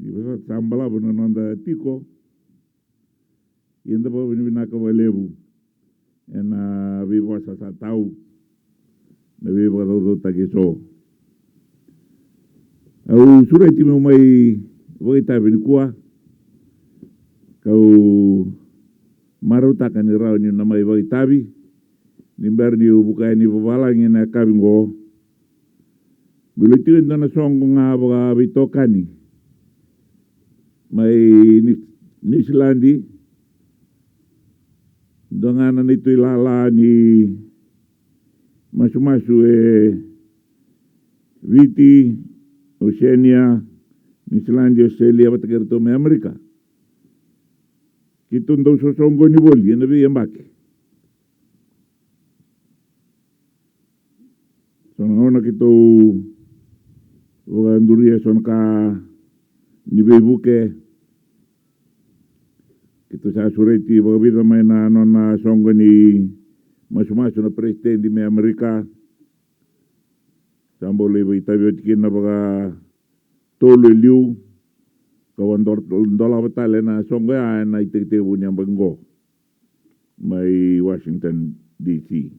Ibasa sambala nanda tiko. Yenda pa vinaka walebu. Na viva sa tau. Na viva do tagiso. Au surai timi mai voita vinikua. Kau maruta kan rau ni namai voitavi. Nimbar ni buka ni valang na kabingo. Bilutin na song nga ba bitokani. Mai Nislandi. Dengan itu ilala ni masu-masu Viti, Oceania, Nislandi, Australia, batakerto me Amerika. Kita ndau sosongo ni boli, nabi yambaki. Sonona kita Uganduria sonka ni bebuke. Kita sa sureti bagabida may na nona songo ni masu-masu na presidente me Amerika. Sambo lebo itabiotkin na baga tolo liu. Kawan dola batale na songo ya na itiktibu niyang banggo. May Washington DC.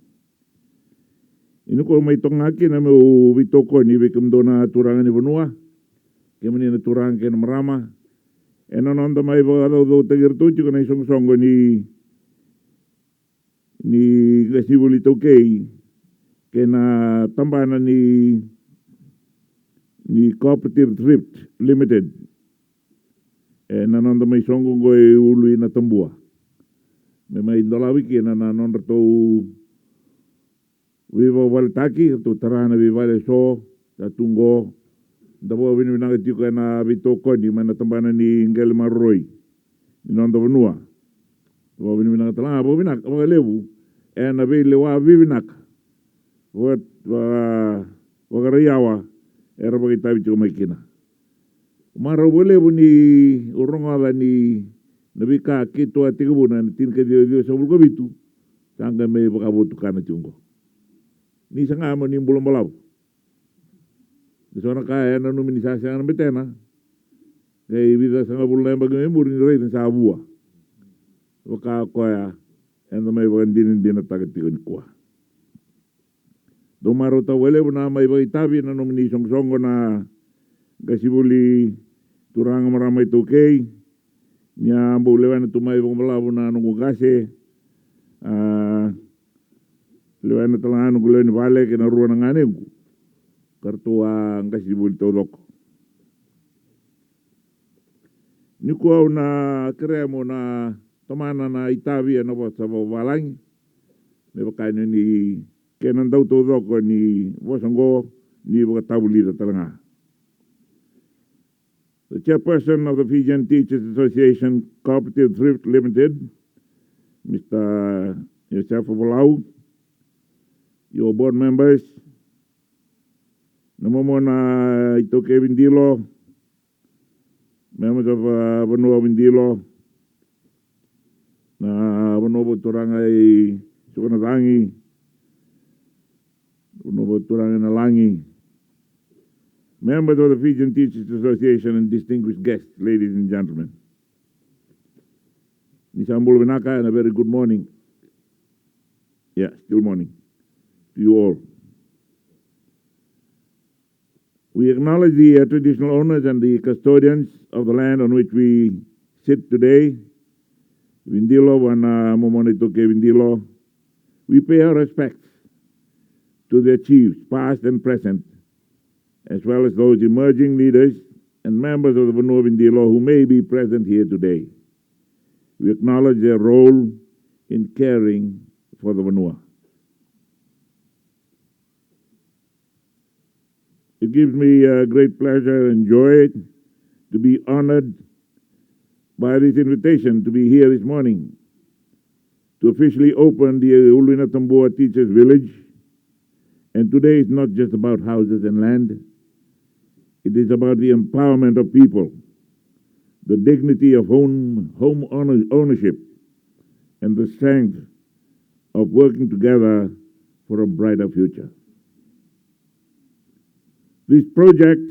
Ino ko may tongaki na may ubitoko ni bekumdo na turangan ni Banua. Kemani na turangan kaya na marama. Eno nonda may baga do tagirtuchi ko na isong songo ni Gasibulito kay na tambana ni Cooperative Thrift Limited. Nonda may songo ko Uluinatabua. May indolawiki na nonda to viva waltaki to tarana viva so tatungo. Dabo vinagati ko na bitoko ni mana tambana ni ngel maroi ni nonda Banua. Dabo vinagata bo vinak mo lebu na vile wa vivinak wat wagarayawa era bagita bicho makina. Maro lebu ni uronga ni nabika kito atigubuna tin ka dio sa bulgo bitu sanga me bakabutu kana chungo. Ni sanga mo ni bulombalab. Disana kaya na nominasasi ang betena. Kaya ibida sa nga bulay bagamemur ni rey sa abua. Waka koya endo may bagandinin din at tagatikon kuha. Dumaro ta wale na may bagitabi na nominasyon songo na gasibuli turang maramay tukay. Nya bulewan na tumay bagambalabo na nungugase. Lewan na talangan nungulay ni Vale kinaruan ng anim ko. Kartua ang kasibul tolok. Nikuaw na kremo na tomana na itabi ano po sa babalang. May bakaino ni kenan daw tolok ni Wasango ni bakatabulida talanga. The chairperson of the Fijian Teachers Association Cooperative Thrift Limited, Mr. Yosef Bolau, your board members, Namomo na ito Kevin Dilo, members of Banua Windilo, na Banua Turangay Sukanatangi, Banua Turangay Nalangi, members of the Fijian Teachers Association and distinguished guests, ladies and gentlemen. Nisambul Vinaka and a very good morning. Yeah, still morning to you all. We acknowledge the traditional owners and the custodians of the land on which we sit today, Windilo and Momonitoke Windilo. We pay our respects to their chiefs, past and present, as well as those emerging leaders and members of the Banua Windilo who may be present here today. We acknowledge their role in caring for the Banua. It gives me great pleasure and joy to be honored by this invitation to be here this morning to officially open the Uluinatabua Teachers Village. And today is not just about houses and land. It is about the empowerment of people, the dignity of home ownership, and the strength of working together for a brighter future. This project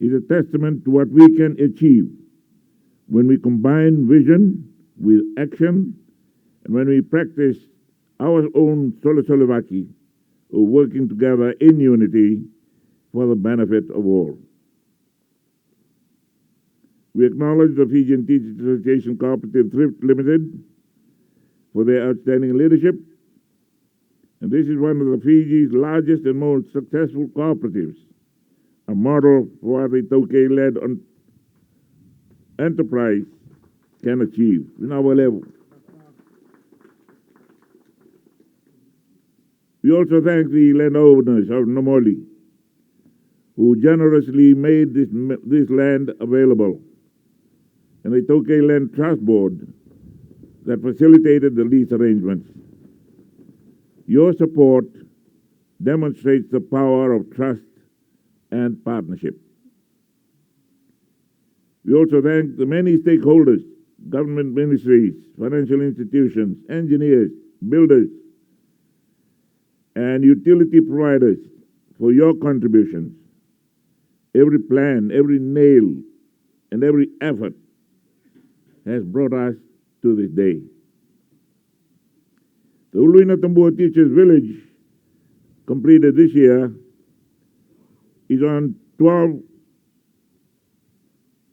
is a testament to what we can achieve when we combine vision with action and when we practice our own Solisolivaki, working together in unity for the benefit of all. We acknowledge the Fijian Teachers Association Cooperative Thrift Limited for their outstanding leadership. And this is one of the Fiji's largest and most successful cooperatives, a model for what the Tokay-led enterprise can achieve in our level. We also thank the landowners of Namoli, who generously made this land available, and the Tokay Land Trust Board that facilitated the lease arrangements. Your support demonstrates the power of trust and partnership. We also thank the many stakeholders, government ministries, financial institutions, engineers, builders, and utility providers for your contributions. Every plan, every nail, and every effort has brought us to this day. The Uluinatabua Teachers Village, completed this year, is on 12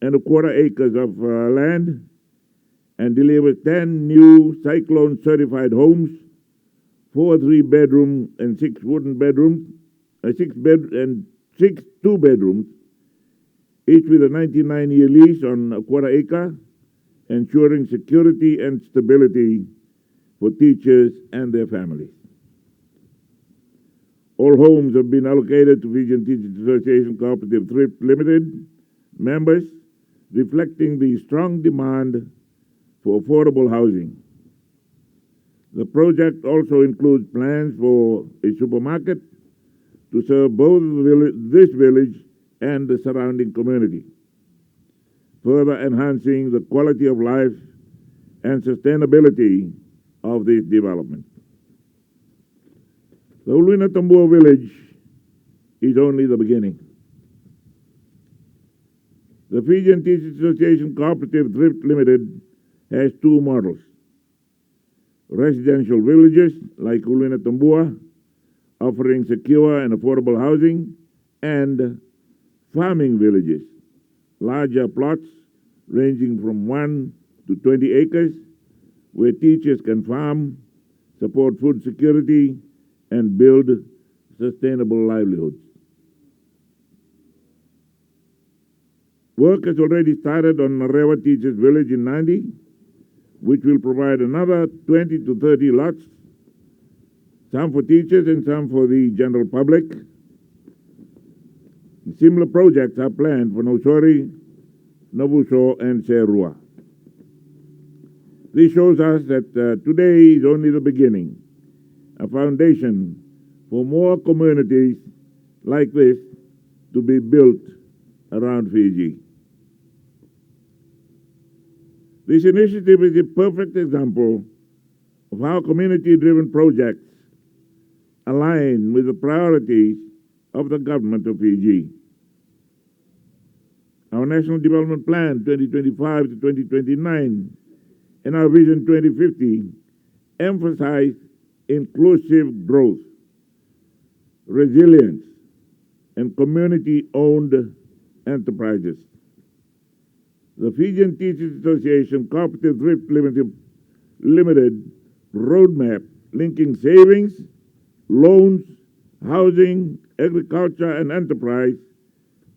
and a quarter acres of land and delivers 10 new cyclone-certified homes, 4 3-bedroom and 6 wooden bedrooms, 6 two-bedrooms, each with a 99-year lease on a quarter acre, ensuring security and stability for teachers and their families. All homes have been allocated to Fijian Teachers Association Cooperative Thrift Limited members, reflecting the strong demand for affordable housing. The project also includes plans for a supermarket to serve both this village and the surrounding community, further enhancing the quality of life and sustainability of this development. The Uluinatabua village is only the beginning. The Fijian Teachers Association Cooperative Thrift Limited has 2 models: residential villages like Uluinatabua, offering secure and affordable housing, and farming villages, larger plots ranging from 1 to 20 acres, where teachers can farm, support food security, and build sustainable livelihoods. Work has already started on Narewa Teachers Village in Nandi, which will provide another 20 to 30 lots, some for teachers and some for the general public. Similar projects are planned for Nosori, Navuso, and Serua. This shows us that today is only the beginning, a foundation for more communities like this to be built around Fiji. This initiative is a perfect example of how community-driven projects align with the priorities of the government of Fiji. Our National Development Plan 2025 to 2029 and our Vision 2050 emphasize inclusive growth, resilience, and community-owned enterprises. The Fijian Teachers Association Cooperative Thrift Limited roadmap linking savings, loans, housing, agriculture, and enterprise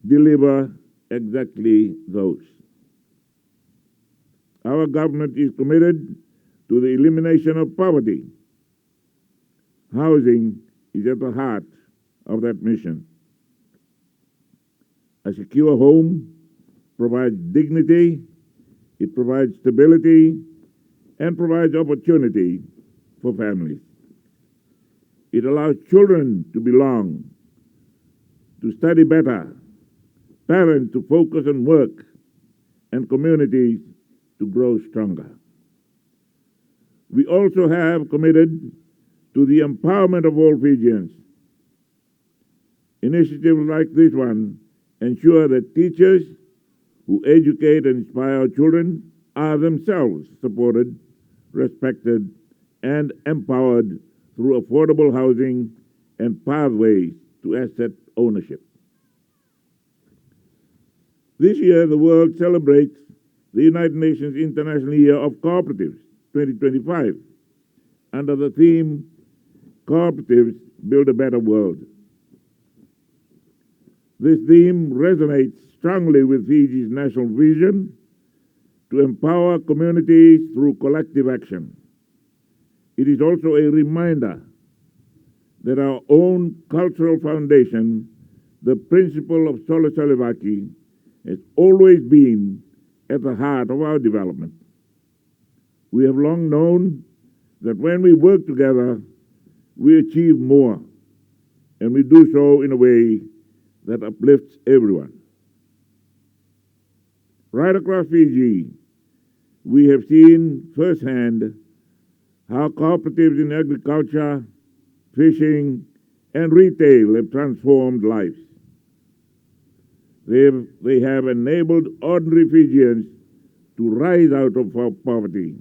deliver exactly those. Our government is committed to the elimination of poverty. Housing is at the heart of that mission. A secure home provides dignity, it provides stability, and provides opportunity for families. It allows children to belong, to study better, parents to focus on work, and communities to grow stronger. We also have committed to the empowerment of all Fijians. Initiatives like this one ensure that teachers who educate and inspire our children are themselves supported, respected, and empowered through affordable housing and pathways to asset ownership. This year, the world celebrates the United Nations International Year of Cooperatives 2025 under the theme Cooperatives Build a Better World. This theme resonates strongly with Fiji's national vision to empower communities through collective action. It is also a reminder that our own cultural foundation, the principle of sola solidaritate, has always been at the heart of our development. We have long known that when we work together, we achieve more, and we do so in a way that uplifts everyone. Right across Fiji, we have seen firsthand how cooperatives in agriculture, fishing, and retail have transformed lives. They have enabled ordinary Fijians to rise out of poverty,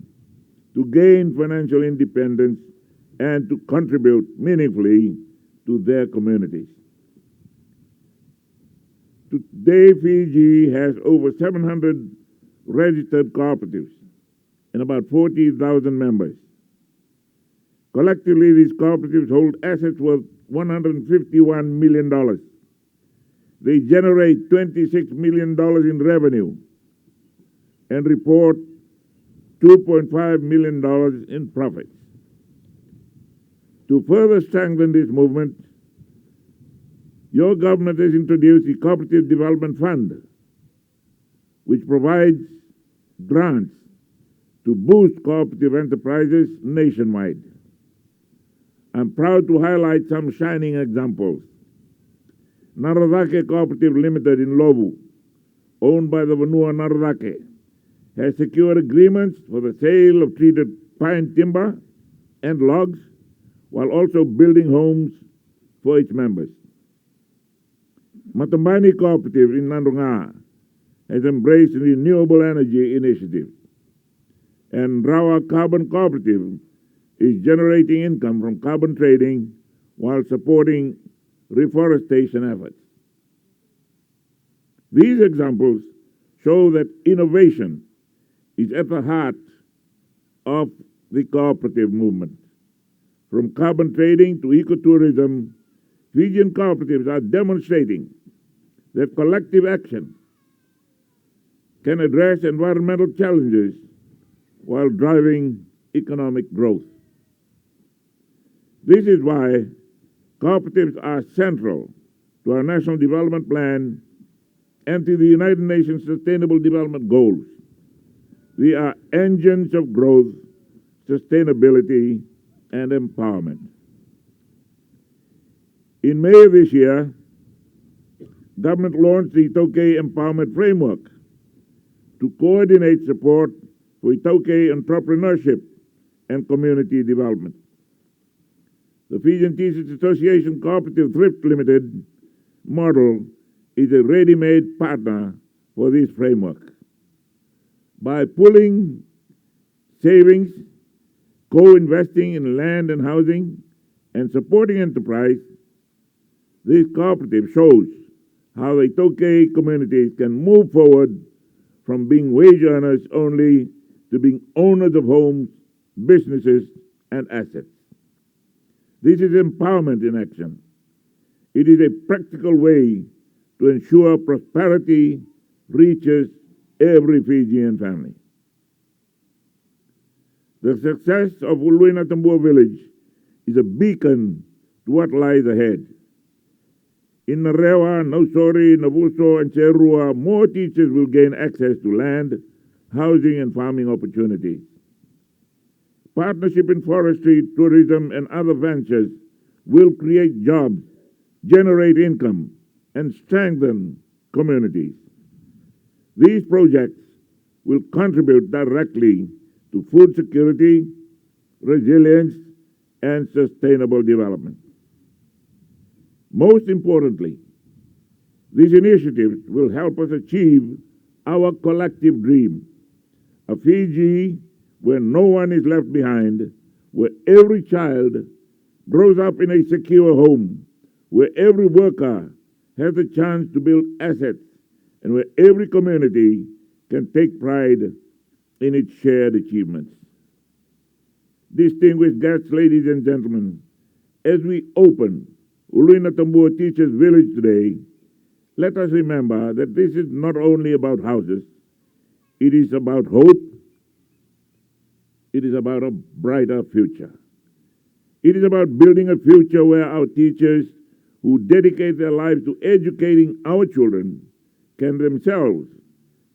to gain financial independence, and to contribute meaningfully to their communities. Today, Fiji has over 700 registered cooperatives and about 40,000 members. Collectively, these cooperatives hold assets worth $151 million. They generate $26 million in revenue and report $2.5 million in profits. To further strengthen this movement, your government has introduced the Cooperative Development Fund, which provides grants to boost cooperative enterprises nationwide. I'm proud to highlight some shining examples. Naradake Cooperative Limited in Lobu, owned by the Vanua Naradake, has secured agreements for the sale of treated pine timber and logs, while also building homes for its members. Matambani Cooperative in Nandunga has embraced the renewable energy initiative, and Rawa Carbon Cooperative is generating income from carbon trading while supporting reforestation efforts. These examples show that innovation is at the heart of the cooperative movement. From carbon trading to ecotourism, Fijian cooperatives are demonstrating that collective action can address environmental challenges while driving economic growth. This is why cooperatives are central to our National Development Plan and to the United Nations Sustainable Development Goals. They are engines of growth, sustainability, and empowerment. In May of this year, government launched the Itauke Empowerment Framework to coordinate support for Itauke entrepreneurship and community development. The Fijian Teachers Association Cooperative Thrift Limited model is a ready-made partner for this framework. By pooling savings, co-investing in land and housing, and supporting enterprise, this cooperative shows how the Itauke communities can move forward from being wage earners only to being owners of homes, businesses, and assets. This is empowerment in action. It is a practical way to ensure prosperity reaches every Fijian family. The success of Uluinatabua village is a beacon to what lies ahead. In Narewa, Nausori, Navuso, and Cherua, more teachers will gain access to land, housing, and farming opportunities. Partnership in forestry, tourism, and other ventures will create jobs, generate income, and strengthen communities. These projects will contribute directly to food security, resilience, and sustainable development. Most importantly, These initiatives will help us achieve our collective dream, a Fiji where no one is left behind, where every child grows up in a secure home, where every worker has a chance to build assets, and where every community can take pride in its shared achievements. Distinguished guests, ladies and gentlemen, as we open Uluinatabua Teachers Village today, let us remember that this is not only about houses, it is about hope, it is about a brighter future. It is about building a future where our teachers who dedicate their lives to educating our children can themselves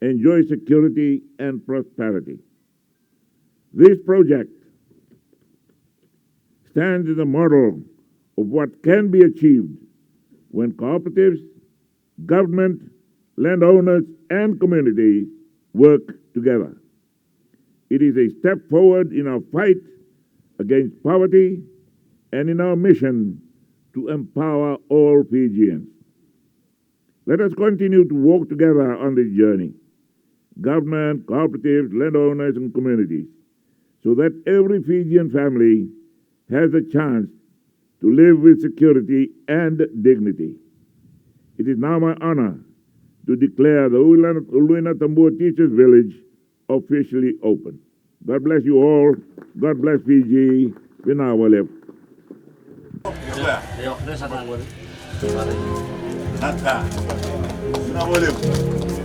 enjoy security and prosperity. This project stands as a model of what can be achieved when cooperatives, government, landowners, and communities work together. It is a step forward in our fight against poverty and in our mission to empower all Fijians. Let us continue to walk together on this journey, government, cooperatives, landowners, and communities, so that every Fijian family has a chance to live with security and dignity. It is now my honor to declare the Uluinatabua Teachers Village officially open. God bless you all. God bless Fiji. Vinawalep. Nata. Vinawalep.